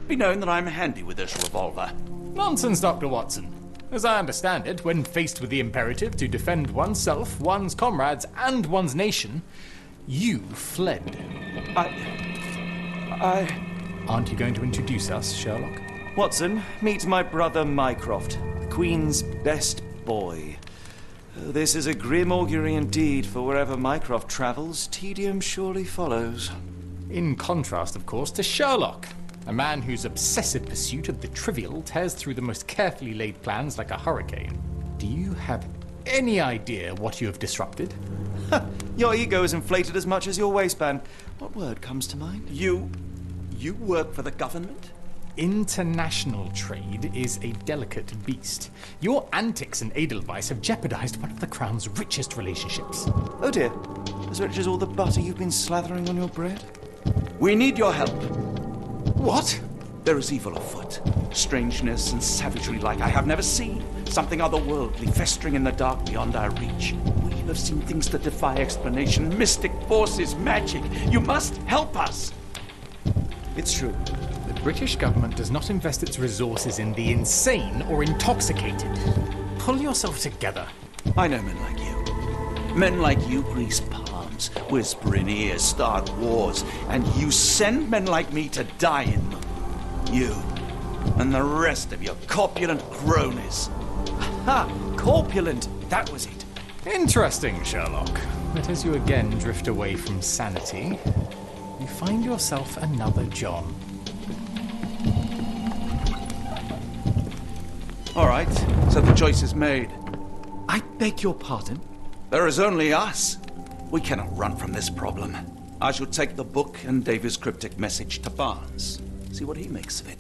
Be known that I'm handy with this revolver. Nonsense, Dr. Watson. As I understand it, when faced with the imperative to defend oneself, one's comrades, and one's nation, you fled. Aren't you going to introduce us, Sherlock? Watson, meet my brother Mycroft, the Queen's best boy. This is a grim augury indeed, for wherever Mycroft travels, tedium surely follows. In contrast, of course, to Sherlock, a man whose obsessive pursuit of the trivial tears through the most carefully laid plans like a hurricane. Do you have any idea what you have disrupted? Your ego is inflated as much as your waistband. What word comes to mind? You work for the government? International trade is a delicate beast. Your antics and Edelweiss have jeopardized one of the Crown's richest relationships. Oh dear, as rich as all the butter you've been slathering on your bread? We need your help. What? There is evil afoot. Strangeness and savagery like I have never seen. Something otherworldly festering in the dark beyond our reach. We have seen things that defy explanation. Mystic forces, magic. You must help us. It's true. The British government does not invest its resources in the insane or intoxicated. Pull yourself together. I know men like you. Men like you grease palms, whisper in ears, start wars, and you send men like me to die in them. You and the rest of your corpulent cronies. Ha! Corpulent! That was it. Interesting, Sherlock. But as you again drift away from sanity, you find yourself another John. All right, so the choice is made. I beg your pardon? There is only us. We cannot run from this problem. I shall take the book and Davy's cryptic message to Barnes. See what he makes of it.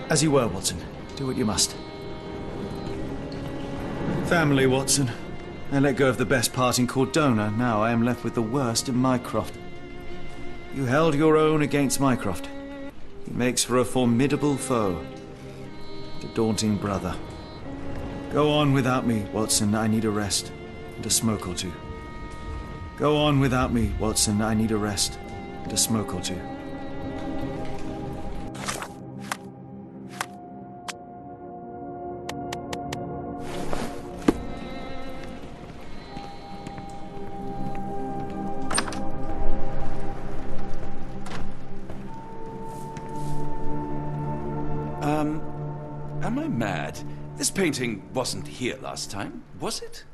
As you were, Watson. Do what you must. Family, Watson. I let go of the best part in Cordona. Now I am left with the worst in Mycroft. You held your own against Mycroft. He makes for a formidable foe. The daunting brother. Go on without me, Watson. I need a rest. And a smoke or two. Go on without me, Watson. I need a rest. And a smoke or two. Am I mad? This painting wasn't here last time, was it?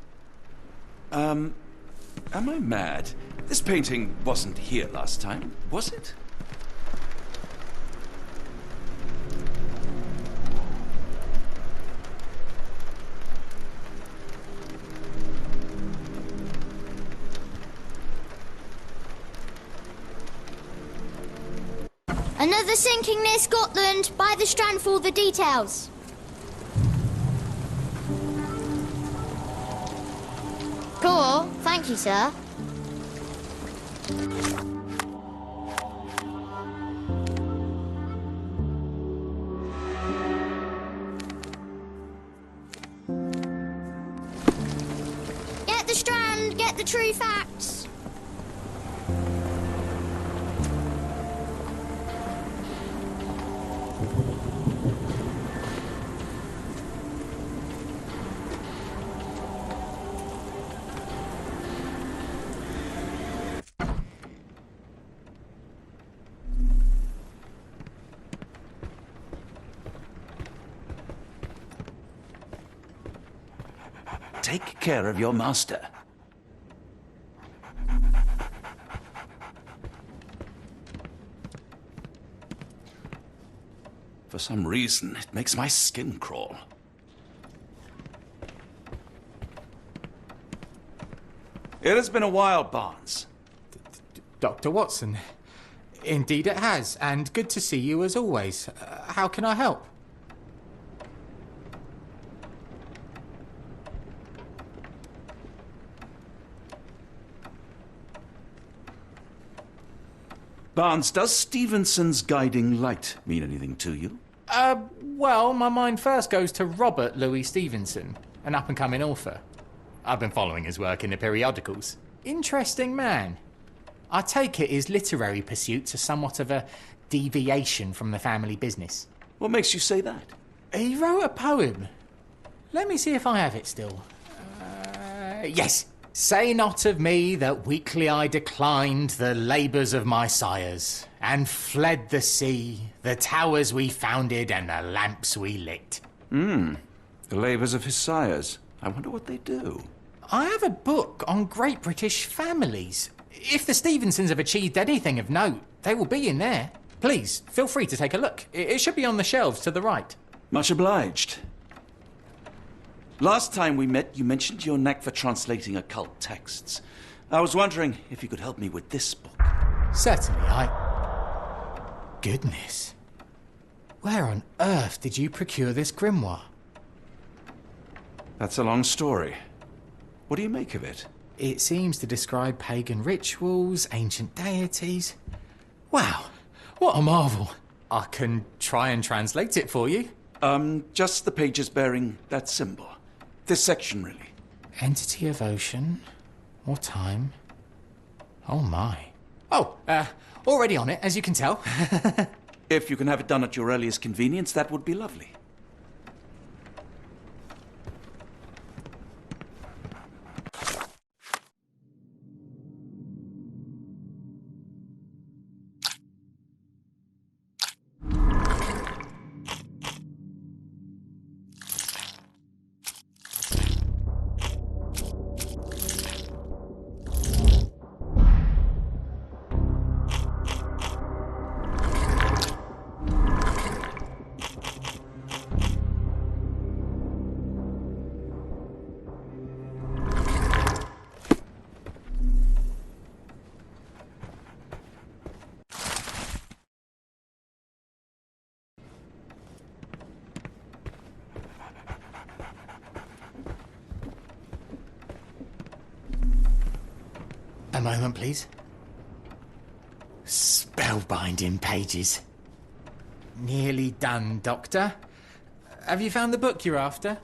Am I mad? This painting wasn't here last time, was it? Another sinking near Scotland. By the Strand for all the details. Cool. Thank you, sir. Get the Strand. Get the true facts. take care of your master. For some reason, it makes my skin crawl. It has been a while, Barnes. Dr. Watson. Indeed it has, and good to see you as always. How can I help? Barnes, does Stevenson's guiding light mean anything to you? Well, my mind first goes to Robert Louis Stevenson, an up-and-coming author. I've been following his work in the periodicals. Interesting man. I take it his literary pursuits are somewhat of a deviation from the family business. What makes you say that? He wrote a poem. Let me see if I have it still. Yes. Say not of me that weakly I declined the labours of my sires, and fled the sea, the towers we founded, and the lamps we lit. The labours of his sires. I wonder what they do. I have a book on great British families. If the Stevensons have achieved anything of note, they will be in there. Please, feel free to take a look. It should be on the shelves to the right. Much obliged. Last time we met, you mentioned your knack for translating occult texts. I was wondering if you could help me with this book. Certainly, Goodness. Where on earth did you procure this grimoire? That's a long story. What do you make of it? It seems to describe pagan rituals, ancient deities. Wow, what a marvel. I can try and translate it for you. Just the pages bearing that symbol. This section, really. Entity of ocean, or time. Oh my. Oh, already on it, as you can tell. If you can have it done at your earliest convenience, that would be lovely. A moment, please. Spellbinding pages. Nearly done, Doctor. Have you found the book you're after?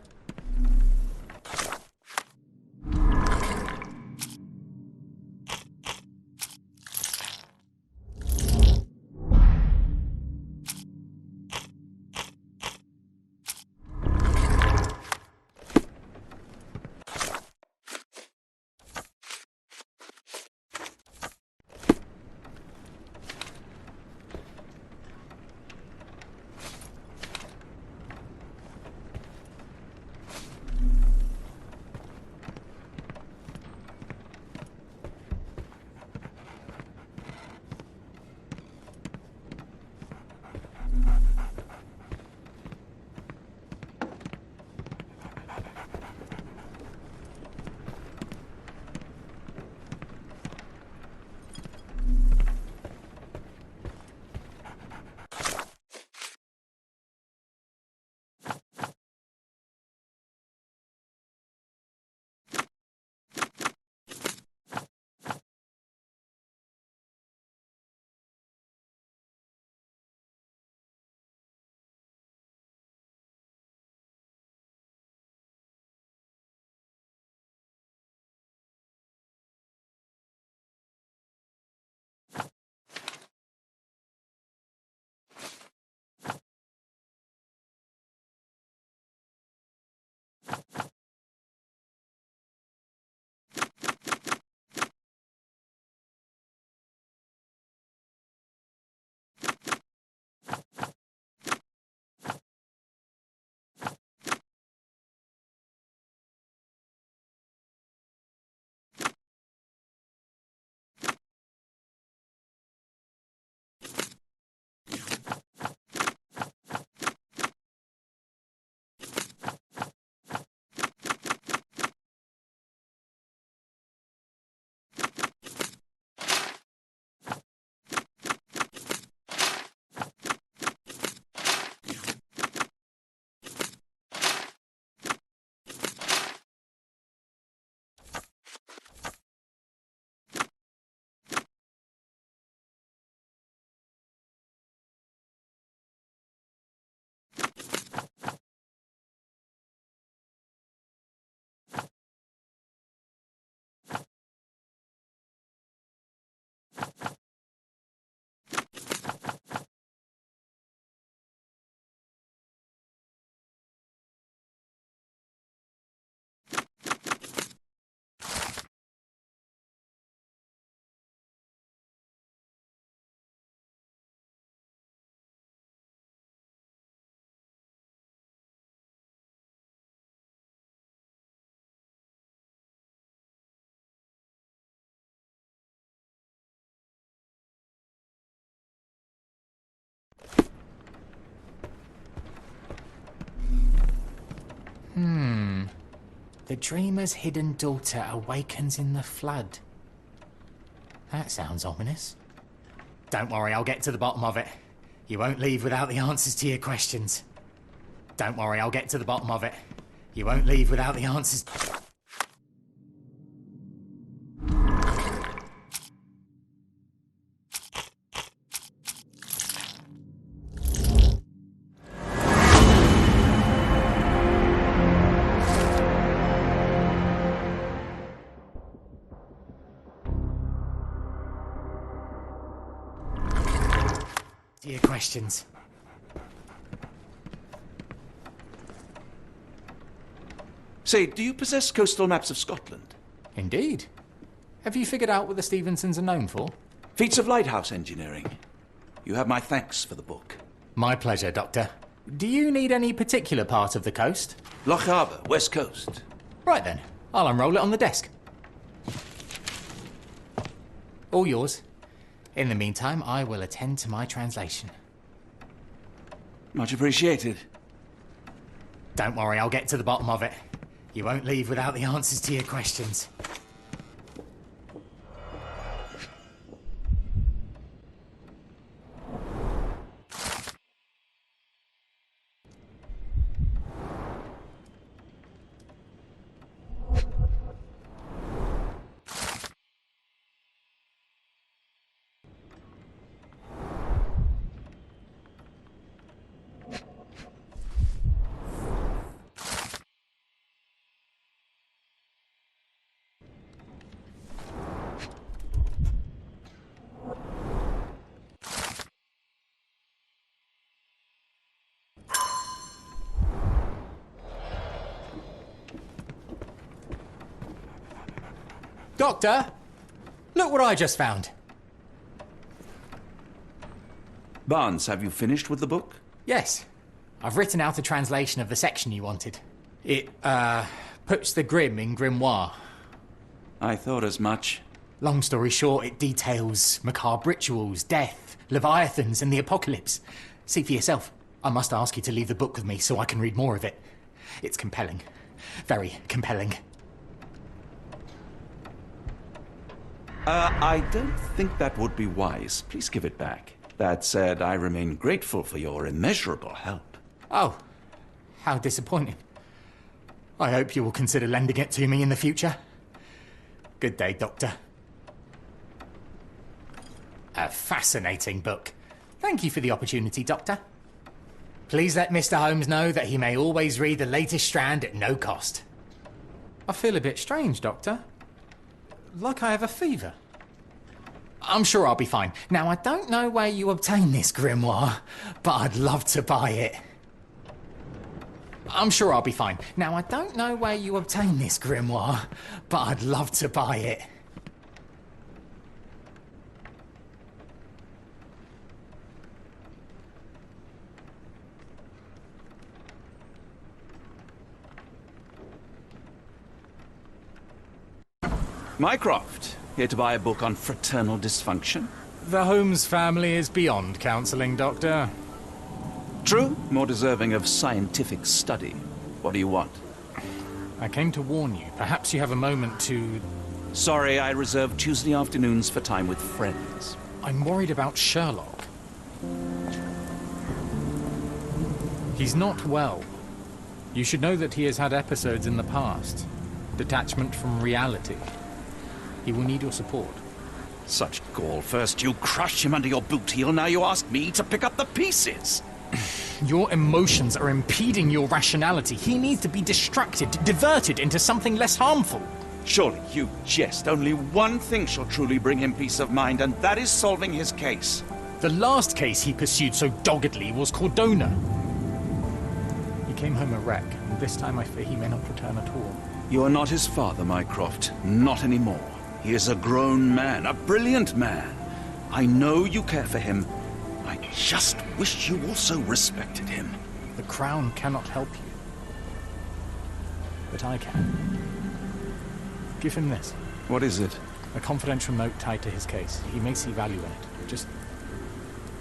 The dreamer's hidden daughter awakens in the flood. That sounds ominous. Don't worry, I'll get to the bottom of it. You won't leave without the answers to your questions. Don't worry, I'll get to the bottom of it. You won't leave without the answers. To your questions. Say, do you possess coastal maps of Scotland? Indeed. Have you figured out what the Stevensons are known for? Feats of lighthouse engineering. You have my thanks for the book. My pleasure, Doctor. Do you need any particular part of the coast? Loch Harbour, West Coast. Right then, I'll unroll it on the desk. All yours. In the meantime, I will attend to my translation. Much appreciated. Don't worry, I'll get to the bottom of it. You won't leave without the answers to your questions. Doctor, look what I just found. Barnes, have you finished with the book? Yes, I've written out a translation of the section you wanted. It, puts the grim in grimoire. I thought as much. Long story short, it details macabre rituals, death, leviathans, and the apocalypse. See for yourself. I must ask you to leave the book with me so I can read more of it. It's compelling. Very compelling. I don't think that would be wise. Please give it back. That said, I remain grateful for your immeasurable help. Oh, how disappointing. I hope you will consider lending it to me in the future. Good day, Doctor. A fascinating book. Thank you for the opportunity, Doctor. Please let Mr. Holmes know that he may always read the latest strand at no cost. I feel a bit strange, Doctor. Like I have a fever. I'm sure I'll be fine. Now, I don't know where you obtain this grimoire, but I'd love to buy it. I'm sure I'll be fine. Now, I don't know where you obtain this grimoire, but I'd love to buy it. Mycroft, here to buy a book on fraternal dysfunction. The Holmes family is beyond counselling, Doctor. True, more deserving of scientific study. What do you want? I came to warn you. Perhaps you have a moment to... Sorry, I reserve Tuesday afternoons for time with friends. I'm worried about Sherlock. He's not well. You should know that he has had episodes in the past. Detachment from reality. He will need your support. Such gall. First you crush him under your boot heel, now you ask me to pick up the pieces. Your emotions are impeding your rationality. He needs to be distracted, diverted into something less harmful. Surely you jest. Only one thing shall truly bring him peace of mind, and that is solving his case. The last case he pursued so doggedly was Cordona. He came home a wreck, and this time I fear he may not return at all. You are not his father, Mycroft. Not anymore. He is a grown man, a brilliant man. I know you care for him. I just wish you also respected him. The Crown cannot help you. But I can. Give him this. What is it? A confidential note tied to his case. He may see value in it. Just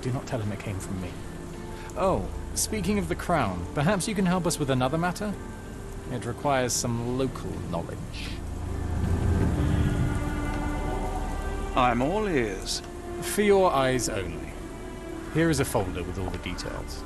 do not tell him it came from me. Oh, speaking of the Crown, perhaps you can help us with another matter? It requires some local knowledge. I'm all ears. For your eyes only. Here is a folder with all the details.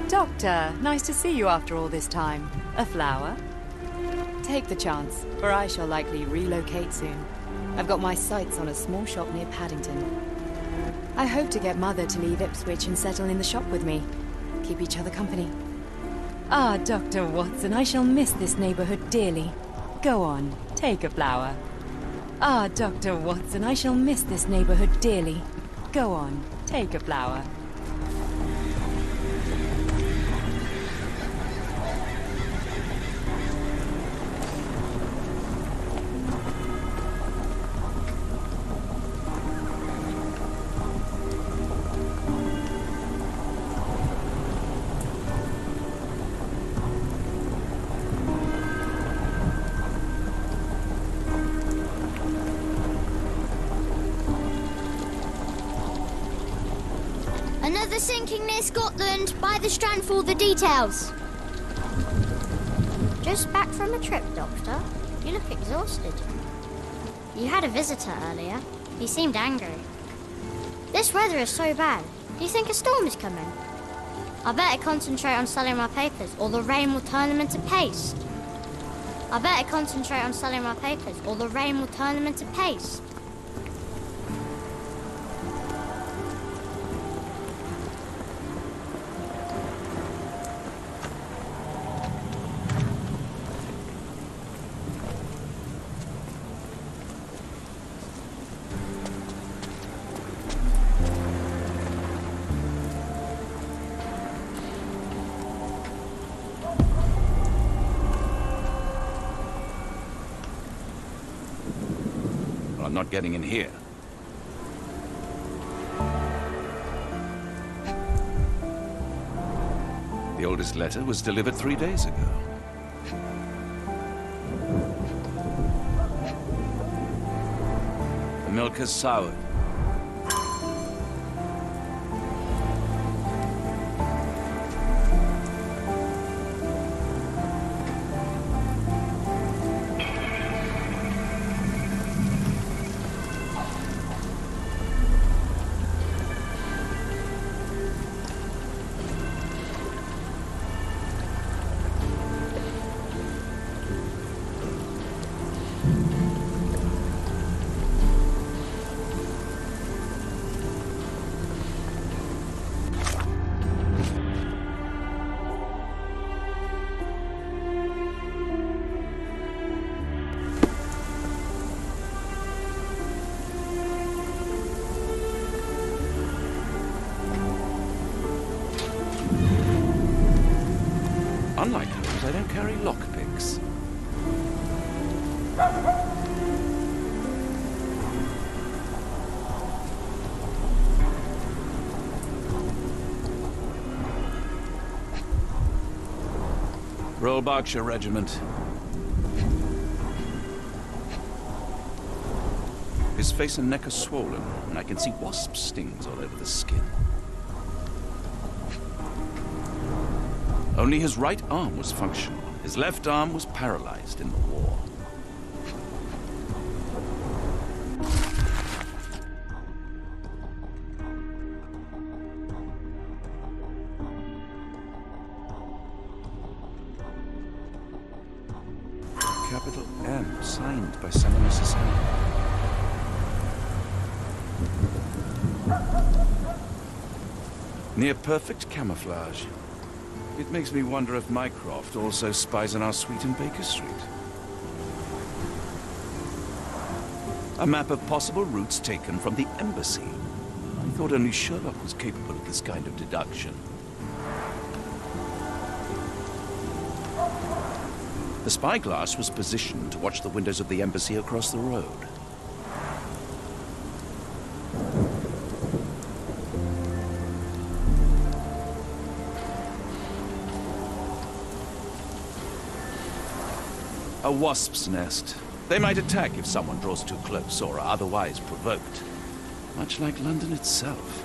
Doctor, nice to see you after all this time. A flower? Take the chance, for I shall likely relocate soon. I've got my sights on a small shop near Paddington. I hope to get Mother to leave Ipswich and settle in the shop with me. Keep each other company. Ah, Dr. Watson, I shall miss this neighborhood dearly. Go on, take a flower. Ah, Dr. Watson, I shall miss this neighborhood dearly. Go on, take a flower. Another sinking near Scotland. By the strand for all the details. Just back from a trip, Doctor. You look exhausted. You had a visitor earlier. He seemed angry. This weather is so bad. Do you think a storm is coming? I better concentrate on selling my papers, or the rain will turn them into paste. I better concentrate on selling my papers, or the rain will turn them into paste. I'm not getting in here. The oldest letter was delivered 3 days ago. The milk has soured. Unlike Holmes, I don't carry lockpicks. Royal Berkshire Regiment. His face and neck are swollen, and I can see wasp stings all over the skin. Only his right arm was functional. His left arm was paralyzed in the war. Capital M, signed by someone else's hand. Near perfect camouflage. It makes me wonder if Mycroft also spies on our suite in Baker Street. A map of possible routes taken from the embassy. I thought only Sherlock was capable of this kind of deduction. The spyglass was positioned to watch the windows of the embassy across the road. A wasp's nest. They might attack if someone draws too close or are otherwise provoked. Much like London itself.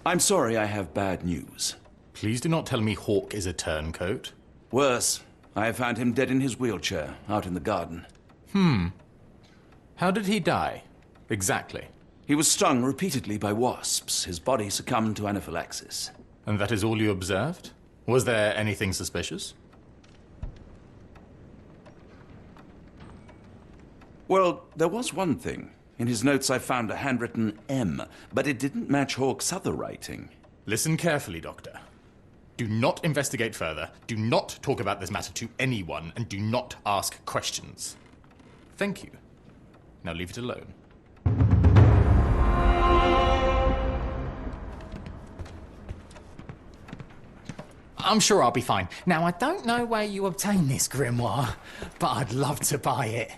I'm sorry, I have bad news. Please do not tell me Hawk is a turncoat. Worse, I have found him dead in his wheelchair, out in the garden. How did he die? Exactly. He was stung repeatedly by wasps. His body succumbed to anaphylaxis. And that is all you observed? Was there anything suspicious? Well, there was one thing. In his notes I found a handwritten M, but it didn't match Hawke's other writing. Listen carefully, Doctor. Do not investigate further, do not talk about this matter to anyone, and do not ask questions. Thank you. Now leave it alone. I'm sure I'll be fine. Now, I don't know where you obtained this grimoire, but I'd love to buy it.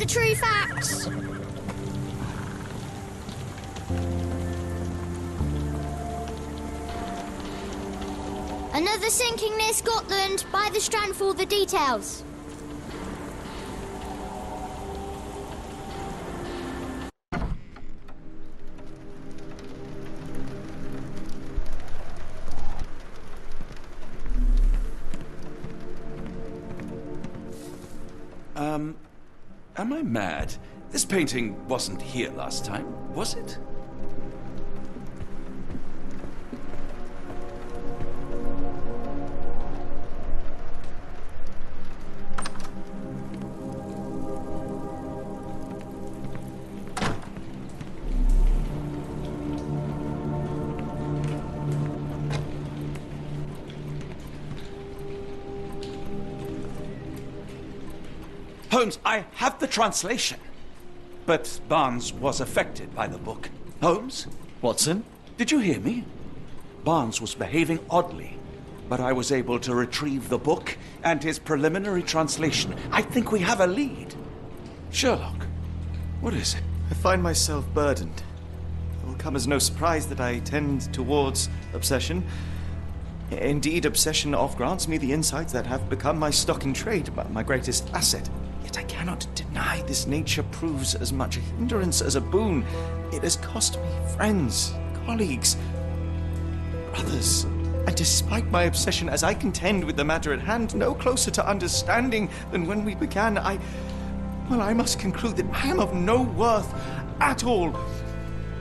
the true facts. Another sinking near Scotland. By the strand for all the details. Am I mad? This painting wasn't here last time, was it? Holmes, I have the translation. But Barnes was affected by the book. Holmes? Watson? Did you hear me? Barnes was behaving oddly, but I was able to retrieve the book and his preliminary translation. I think we have a lead. Sherlock, what is it? I find myself burdened. It will come as no surprise that I tend towards obsession. Indeed, obsession oft grants me the insights that have become my stock in trade, my greatest asset. Yet I cannot deny this nature proves as much a hindrance as a boon. It has cost me friends, colleagues, brothers. And despite my obsession, as I contend with the matter at hand, no closer to understanding than when we began, I must conclude that I am of no worth at all.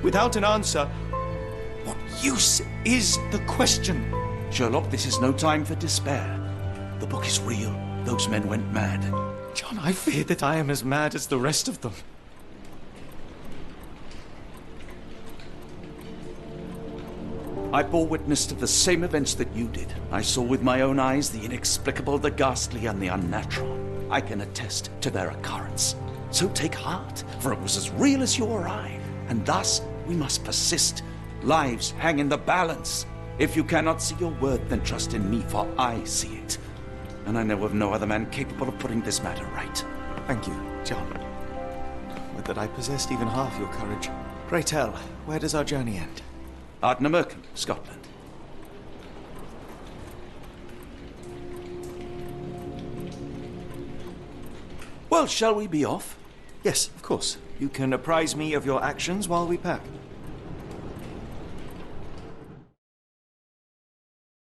Without an answer, what use is the question? Sherlock, this is no time for despair. The book is real. Those men went mad. John, I fear that I am as mad as the rest of them. I bore witness to the same events that you did. I saw with my own eyes the inexplicable, the ghastly, and the unnatural. I can attest to their occurrence. So take heart, for it was as real as you or I. And thus, we must persist. Lives hang in the balance. If you cannot see your worth, then trust in me, for I see it. And I know of no other man capable of putting this matter right. Thank you, John. Would that I possessed even half your courage. Pray tell, where does our journey end? Ardnamurchan, Scotland. Well, shall we be off? Yes, of course. You can apprise me of your actions while we pack.